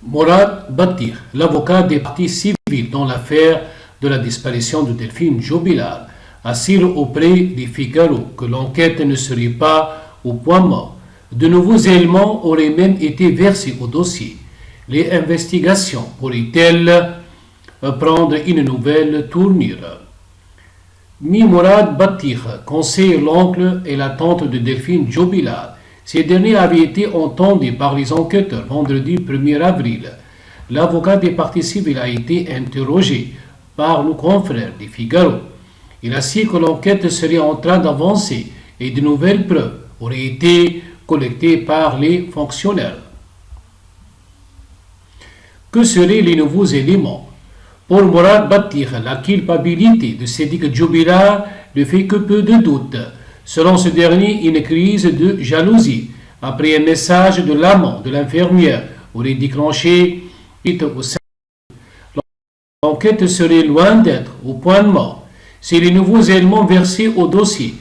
Morad Batir, l'avocat des parties civiles dans l'affaire de la disparition de Delphine Jobilal, assure auprès des Figaro que l'enquête ne serait pas au point mort. De nouveaux éléments auraient même été versés au dossier. Les investigations pourraient-elles prendre une nouvelle tournure? Morad Batir conseille l'oncle et la tante de Delphine Jobilal. Ces derniers avaient été entendus par les enquêteurs vendredi 1er avril. L'avocat des parties civiles a été interrogé par nos confrères du Figaro. Il assure que l'enquête serait en train d'avancer et de nouvelles preuves auraient été collectées par les fonctionnaires. Que seraient les nouveaux éléments? Pour Morad Batir, la culpabilité de Sédic Jobilal ne fait que peu de doute. Selon ce dernier, une crise de jalousie après un message de l'amant de l'infirmière aurait déclenché au sein. L'enquête serait loin d'être au point de mort. Si les nouveaux éléments versés au dossier,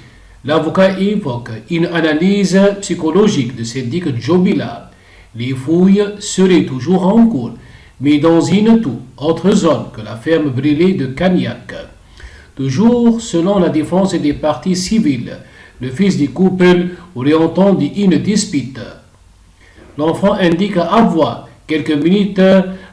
l'avocat évoque une analyse psychologique de Sédic Jobilal. Les fouilles seraient toujours en cours, mais dans une toute autre zone que la ferme brûlée de Cagnac. Toujours selon la défense des parties civiles, le fils du couple aurait entendu une dispute. L'enfant indique avoir, quelques minutes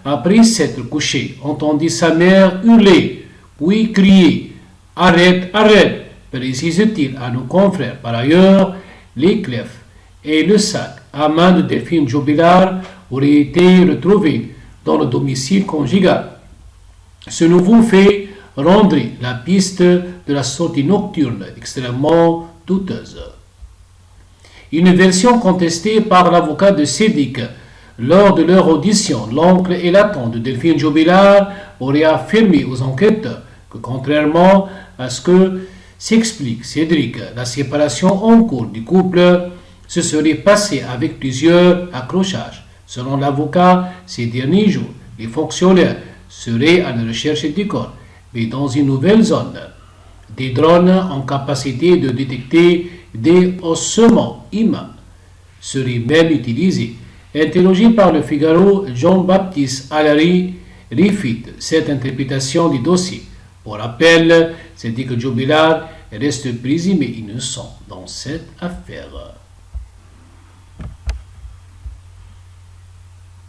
après s'être couché, entendu sa mère hurler, puis crier « Arrête, arrête !» précise-t-il à nos confrères. Par ailleurs, les clefs et le sac à main de Delphine Jobilal auraient été retrouvés dans le domicile conjugal. Ce nouveau fait rendrait la piste de la sortie nocturne extrêmement douteuse. Une version contestée par l'avocat de Sédic. Lors de leur audition, l'oncle et la tante de Delphine Jobilal auraient affirmé aux enquêteurs que, contrairement à ce que s'explique Cédric, la séparation en cours du couple se serait passée avec plusieurs accrochages. Selon l'avocat, ces derniers jours, les fonctionnaires seraient à la recherche du corps, mais dans une nouvelle zone. Des drones en capacité de détecter des ossements humains seraient même utilisés. Interrogé par le Figaro, Jean-Baptiste Allary réfute cette interprétation du dossier. Pour rappel, Sédic Jobilal reste présumé innocent dans cette affaire.